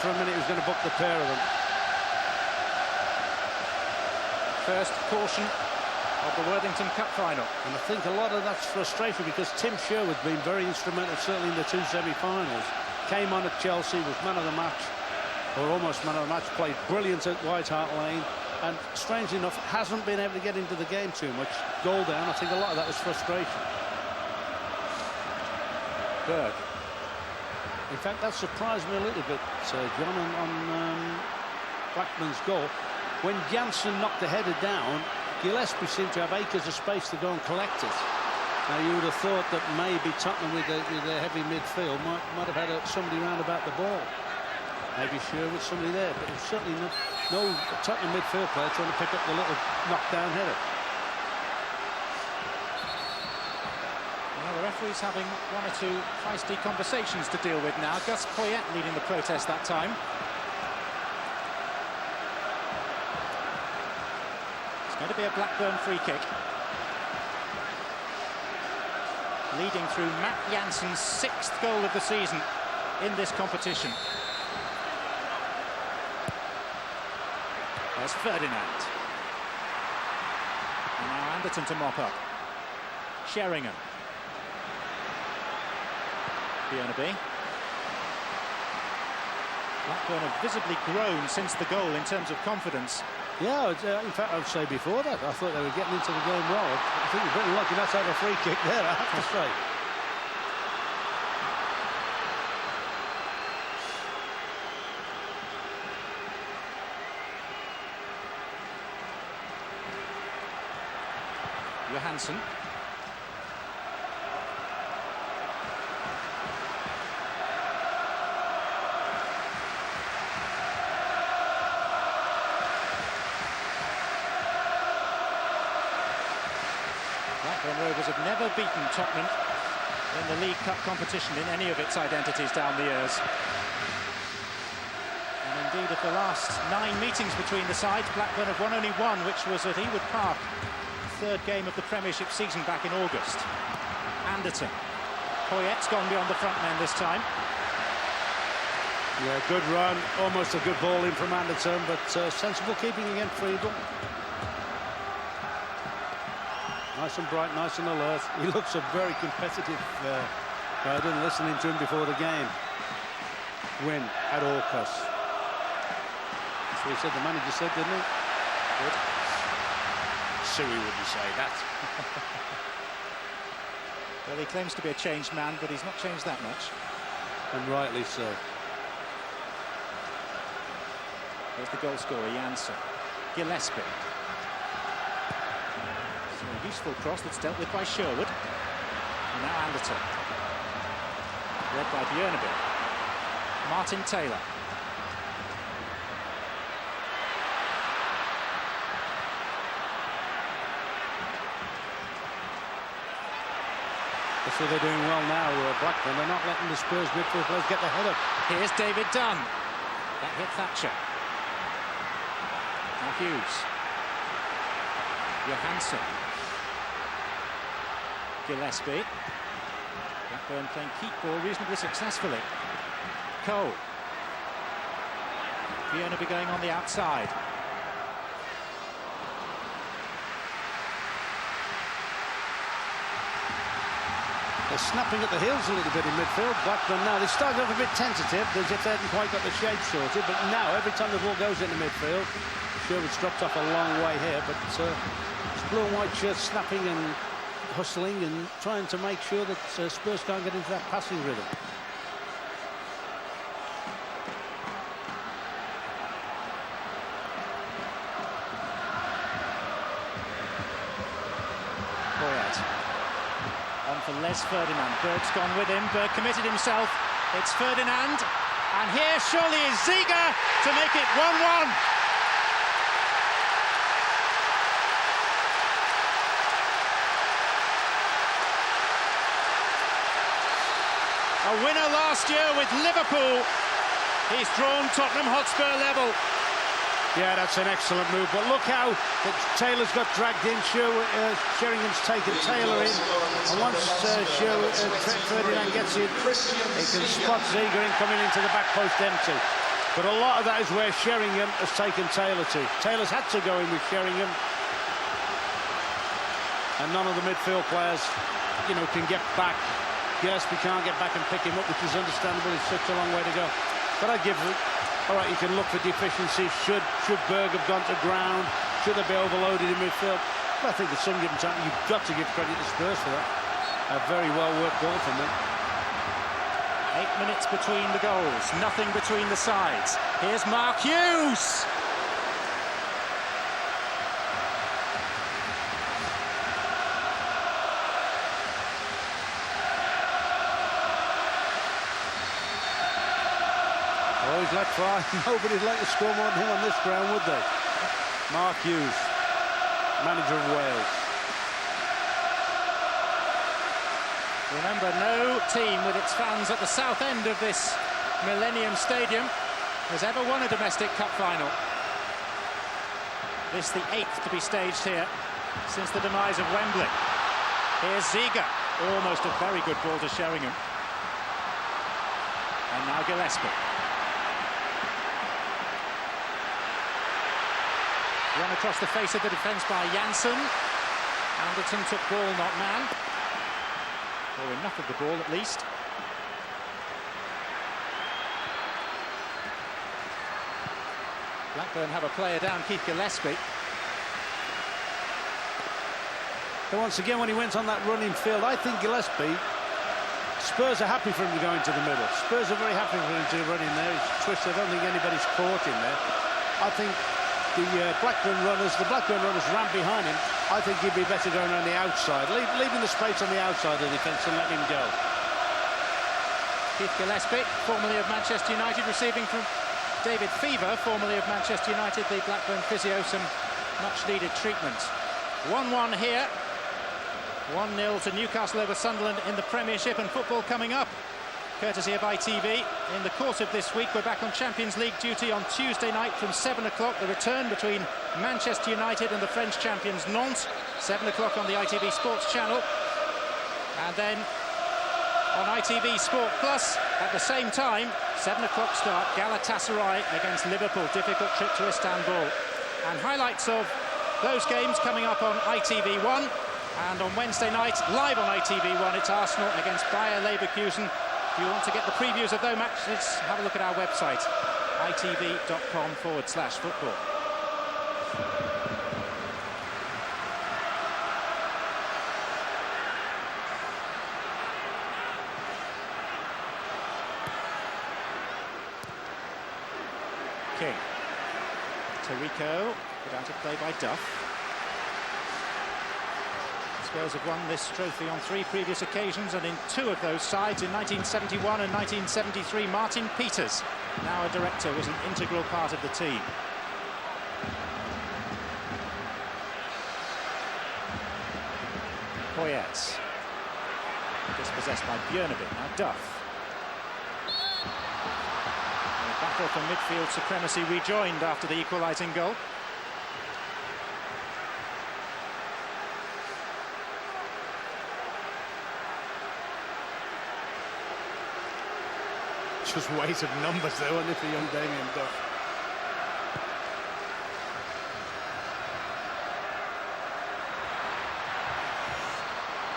For a minute, he was going to book the pair of them. First caution of the Worthington Cup final. And I think a lot of that's frustration because Tim Sherwood's been very instrumental, certainly in the two semi-finals. Came on at Chelsea, was man of the match, or almost man of the match, played brilliant at White Hart Lane, and strangely enough, hasn't been able to get into the game too much. Goal down, I think a lot of that was frustration. Berg. In fact, that surprised me a little bit, John, on Blackburn's goal. When Janssen knocked the header down, Gillespie seemed to have acres of space to go and collect it. Now, you would have thought that maybe Tottenham, with their heavy midfield, might have had somebody round about the ball. Maybe Sherwood, somebody there, but there's certainly no Tottenham midfield player trying to pick up the little knockdown header. The referee's having one or two feisty conversations to deal with now. Gus Poyet leading the protest that time. It's going to be a Blackburn free kick. Leading through Matt Janssen's 6th goal of the season in this competition. There's Ferdinand. And now Anderton to mop up. Sheringham. Bjornaby. Blackburn have visibly grown since the goal in terms of confidence. Yeah, in fact, I would say before that, I thought they were getting into the game well. I think we're pretty lucky not to have a free kick there, I have to say. Johansson. Blackburn Rovers have never beaten Tottenham in the League Cup competition in any of its identities down the years. And indeed, of the last 9 meetings between the sides, Blackburn have won only one, which was at Ewood Park, the 3rd game of the Premiership season back in August. Anderton. Poyet's gone beyond the front men this time. Yeah, good run, almost a good ball in from Anderton, but sensible keeping against Friedel. Nice and bright, nice and alert. He looks a very competitive guy. I didn't listen to him before the game. Win at all costs. That's what he said, the manager said, didn't he? Good. Suey wouldn't say that. Well, he claims to be a changed man, but he's not changed that much. And rightly so. There's the goal scorer, Janssen. Gillespie. A useful cross that's dealt with by Sherwood. And now Anderton. Led by Bjornaby. Martin Taylor. That's what they're doing well now, Blackburn. They're not letting the Spurs midfield players get the header. Here's David Dunn. That hit Thatcher. Now Hughes. Johansson. Gillespie. Blackburn playing keep ball reasonably successfully. Cole. Bjornaby going on the outside. They're snapping at the heels a little bit in midfield. Blackburn now, they started off a bit tentative, as if they hadn't quite got the shape sorted, but now, every time the ball goes into midfield, Sherwood's dropped off a long way here, but it's blue and white shirts snapping and hustling and trying to make sure that Spurs can't get into that passing rhythm. On for Les Ferdinand. Berg's gone with him. Berg committed himself. It's Ferdinand. And here surely is Ziger to make it 1-1. A winner last year with Liverpool. He's drawn Tottenham Hotspur level. Yeah, that's an excellent move. But look how Taylor's got dragged in. Sheringham's taken Taylor in. And once Ferdinand gets in, he can spot Ziger in coming into the back post empty. But a lot of that is where Sheringham has taken Taylor to. Taylor's had to go in with Sheringham. And none of the midfield players, you know, can get back. Gillespie can't get back and pick him up, which is understandable. It's such a long way to go. But I give it, all right, you can look for deficiencies. Should Berg have gone to ground? Should they be overloaded in midfield? But I think at some given time, you've got to give credit to Spurs for that. A very well-worked goal from them. 8 minutes between the goals, nothing between the sides. Here's Mark Hughes. Oh, he's let fly. Nobody'd like to score more than him on this ground, would they? Mark Hughes, manager of Wales. Remember, no team with its fans at the south end of this Millennium Stadium has ever won a domestic cup final. This the 8th to be staged here since the demise of Wembley. Here's Ziger, almost a very good ball to Sheringham. And now Gillespie. Run across the face of the defence by Janssen. Anderton took ball, not man. Or enough of the ball, at least. Blackburn have a player down, Keith Gillespie. But once again, when he went on that run in field, I think Gillespie, Spurs are happy for him to go into the middle. Spurs are very happy for him to run in there. He's twisted. I don't think anybody's caught in there. I think the Blackburn runners ran behind him. I think he'd be better going around the outside, leaving the space on the outside of the defence and letting him go. Keith Gillespie, formerly of Manchester United, receiving from David Fever, formerly of Manchester United, the Blackburn physio, some much-needed treatment. 1-1 here. 1-0 to Newcastle over Sunderland in the Premiership, and football coming up, courtesy of ITV. In the course of this week, we're back on Champions League duty on Tuesday night from 7 o'clock. The return between Manchester United and the French champions Nantes, 7 o'clock on the ITV Sports channel. And then on ITV Sport Plus, at the same time, 7 o'clock start, Galatasaray against Liverpool. Difficult trip to Istanbul. And highlights of those games coming up on ITV1. And on Wednesday night, live on ITV1, it's Arsenal against Bayer Leverkusen. If you want to get the previews of those matches, have a look at our website, itv.com/football. King. Tarico, put out of play by Duff. Spurs have won this trophy on 3 previous occasions, and in 2 of those sides, in 1971 and 1973, Martin Peters, now a director, was an integral part of the team. Poyet, dispossessed by Björneby, now Duff. And a battle for midfield supremacy rejoined after the equalising goal. Just weight of numbers there, wasn't it, for young Damien Duff?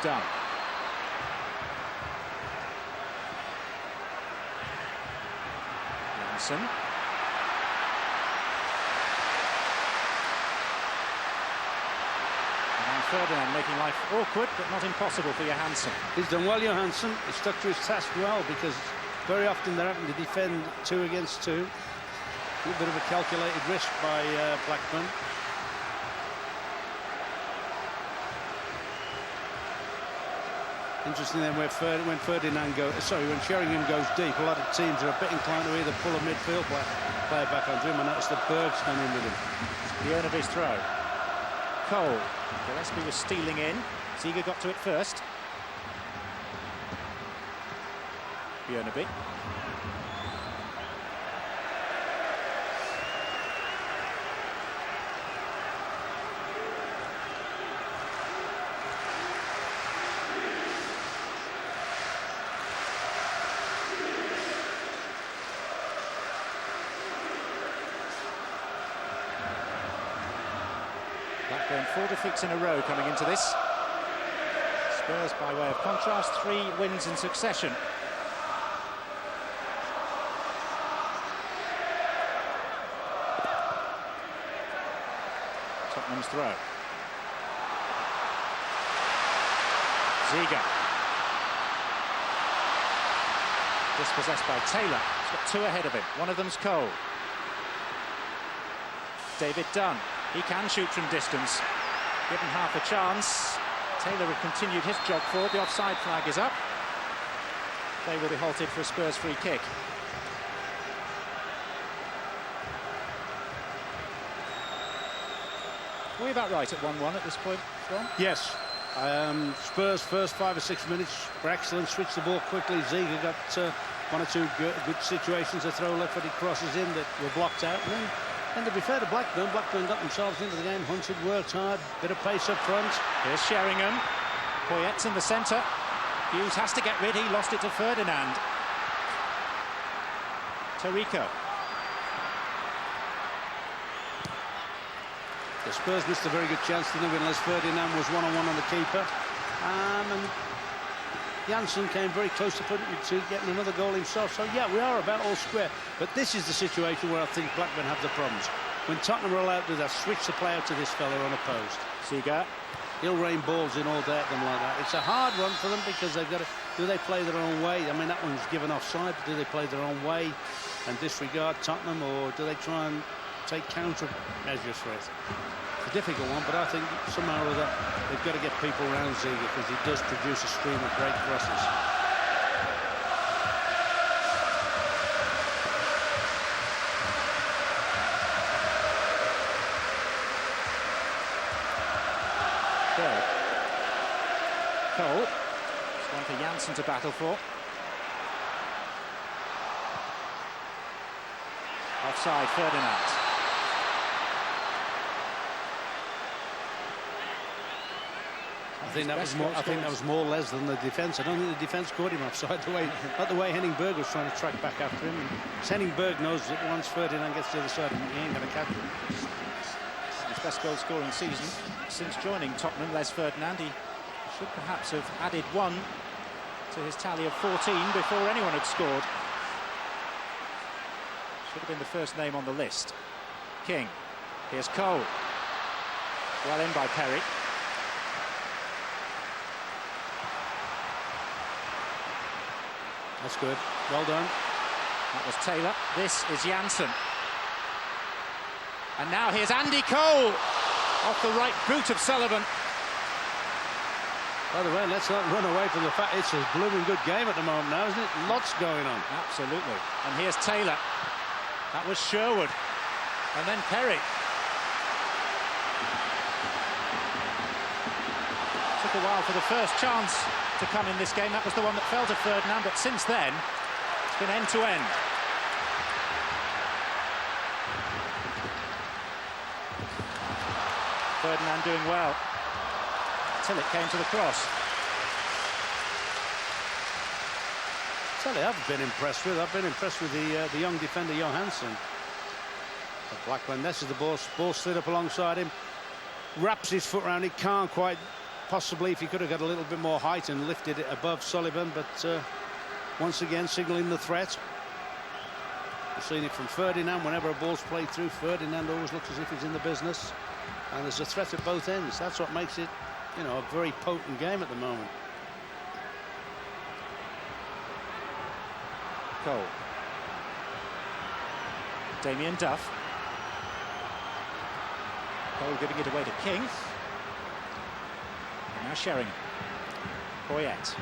Done. Janssen. And Ferdinand making life awkward, but not impossible for Johansson. He's done well, Johansson. He stuck to his task well, because very often they're having to defend 2 against 2. A little bit of a calculated risk by Blackburn. Interesting then when Ferdinand goes, when Sheringham goes deep, a lot of teams are a bit inclined to either pull a midfield player back onto him, and notice that Berg's gone in with him. Björneby's throw. Cole. Gillespie was stealing in. Ziger got to it first. Björneby. Blackburn 4 defeats in a row coming into this. Spurs, by way of contrast, 3 wins in succession. Tottenham's throw. Ziger. Dispossessed by Taylor. He's got 2 ahead of him. One of them's Cole. David Dunn. He can shoot from distance. Given half a chance. Taylor had continued his jog forward. The offside flag is up. They will be halted for a Spurs free kick. Are we about right at 1-1 at this point, John? Yes. Spurs first 5 or 6 minutes were excellent. Switched the ball quickly. Ziger got 1 or 2 good situations. A throw left-footed crosses in that were blocked out. And to be fair to Blackburn, Blackburn got themselves into the game, hunted, worked hard, bit of pace up front. Here's Sheringham. Poyet's in the centre. Hughes has to get rid. He lost it to Ferdinand. Tarico. The Spurs missed a very good chance, didn't they, unless Ferdinand was one-on-one on the keeper. And Janssen came very close to getting another goal himself. So, yeah, we are about all square. But this is the situation where I think Blackburn have the problems. When Tottenham are allowed to do that, switch the play out to this fella on opposed. Ziger. He'll rain balls in all day at them like that. It's a hard one for them because they've got to... Do they play their own way? I mean, that one's given offside, but do they play their own way and disregard Tottenham, or do they try and take counter measures for it? It's a difficult one, but I think somehow or other they've got to get people around Ziger because he does produce a stream of great crosses. Cole. It's one for Janssen to battle for. Offside, Ferdinand. I think that was more Les than the defence. I don't think the defence caught him offside not the way Henning Berg was trying to track back after him. And Henning Berg knows that once Ferdinand gets to the other side, he ain't going to catch him. His best goal scoring season since joining Tottenham, Les Ferdinand. He should perhaps have added 1 to his tally of 14 before anyone had scored. Should have been the first name on the list. King. Here's Cole. Well in by Perry. That's good. Well done. That was Taylor. This is Janssen. And now here's Andy Cole off the right boot of Sullivan. By the way, let's not run away from the fact it's a blooming good game at the moment now, isn't it? Lots going on. Absolutely. And here's Taylor. That was Sherwood. And then Perry. Took a while for the first chance to come in this game. That was the one that fell to Ferdinand, but since then, it's been end-to-end. Ferdinand doing well till it came to the cross. I've been impressed with. I've been impressed with the young defender Johansson. Blackburn, this is the ball slid up alongside him, wraps his foot around it, can't quite, possibly if he could have got a little bit more height and lifted it above Sullivan, but once again signalling the threat. We've seen it from Ferdinand. Whenever a ball's played through, Ferdinand always looks as if he's in the business, and there's a threat at both ends. That's what makes it, you know, a very potent game at the moment. Cole. Damien Duff. Cole giving it away to King. And now Sheringham. Poyet.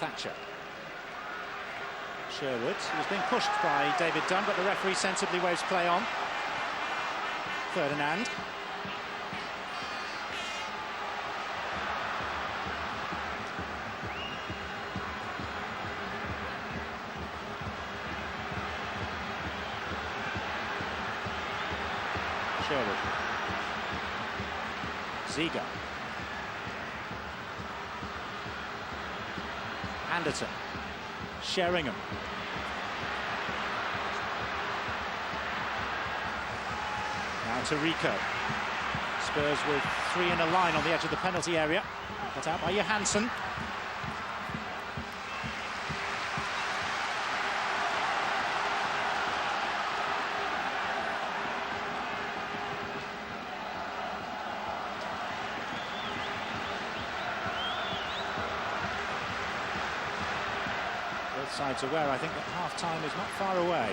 Thatcher. Sherwood, he was being pushed by David Dunn, but the referee sensibly waves play on. Ferdinand. Sherwood. Ziger. Anderton. Sheringham. Now to Rico. Spurs with 3 in a line on the edge of the penalty area. Cut out by Johansson. Sides aware, I think, that half-time is not far away.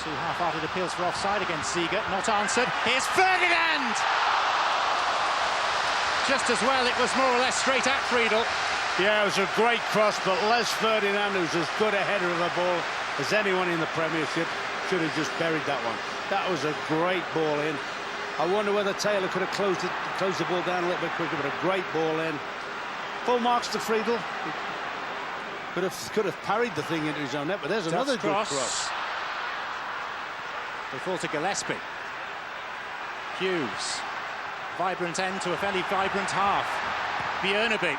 2 half-hearted appeals for offside against Ziger, not answered. Here's Ferdinand! Just as well, it was more or less straight at Friedel. Yeah, it was a great cross, but Les Ferdinand, who's as good a header of a ball as anyone in the Premiership, should have just buried that one. That was a great ball in. I wonder whether Taylor could have closed the ball down a little bit quicker, but a great ball in. Full marks to Friedel. Could have parried the thing into his own net, but there's another good cross. They fall to Gillespie. Hughes. Vibrant end to a fairly vibrant half. Björneby.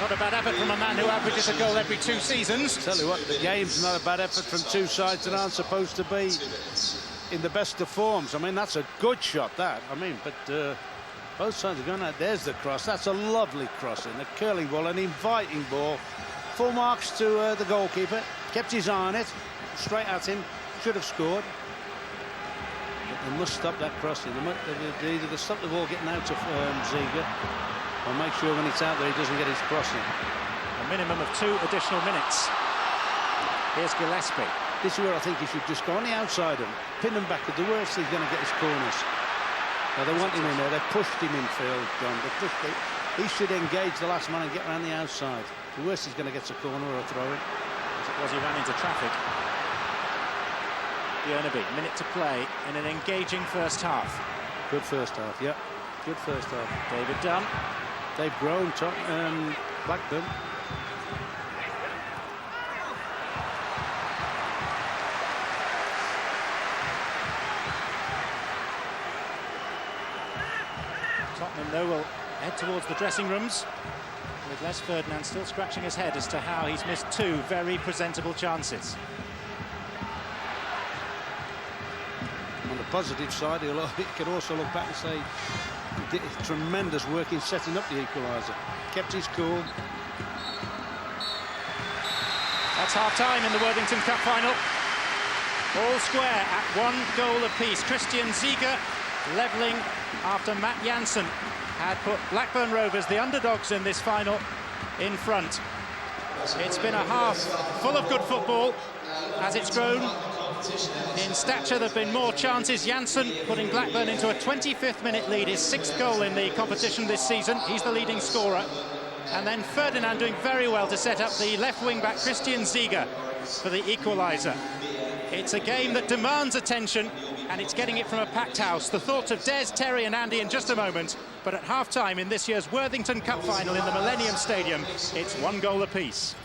Not a bad effort from a man who averages a goal every 2 seasons. Tell you what, the game's not a bad effort from 2 sides that aren't supposed to be in the best of forms. I mean, that's a good shot, that. I mean, but both sides are going out. There's the cross. That's a lovely crossing, a curling ball, an inviting ball. Full marks to the goalkeeper. Kept his eye on it. Straight at him. Should have scored. But they must stop that crossing. They either stop the ball getting out to Ziger, or make sure when it's out there he doesn't get his crossing. A minimum of 2 additional minutes. Here's Gillespie. This is where I think he should just go on the outside and pin him back. At the worst, he's going to get his corners. Now, they want him in there. They pushed him infield, John. He should engage the last man and get around the outside. The worst, he's going to get a corner or a throw-in. As it was, he ran into traffic. Björneby, minute to play in an engaging first half. Good first half, yeah. Good first half. David Dunn. They've grown, Blackburn. Tottenham, though, will head towards the dressing rooms, with Les Ferdinand still scratching his head as to how he's missed 2 very presentable chances. On the positive side, he can also look back and say he did tremendous work in setting up the equaliser. Kept his cool. That's half-time in the Worthington Cup final. All square at 1 goal apiece. Christian Ziger levelling after Matt Jansen had put Blackburn Rovers, the underdogs in this final, in front. It's been a half full of good football as it's grown. In stature, there have been more chances. Jansen putting Blackburn into a 25th minute lead, his 6th goal in the competition this season. He's the leading scorer. And then Ferdinand doing very well to set up the left wing-back Christian Ziger for the equaliser. It's a game that demands attention, and it's getting it from a packed house. The thoughts of Des, Terry and Andy in just a moment. But at half-time in this year's Worthington Cup final in the Millennium Stadium, it's 1 goal apiece.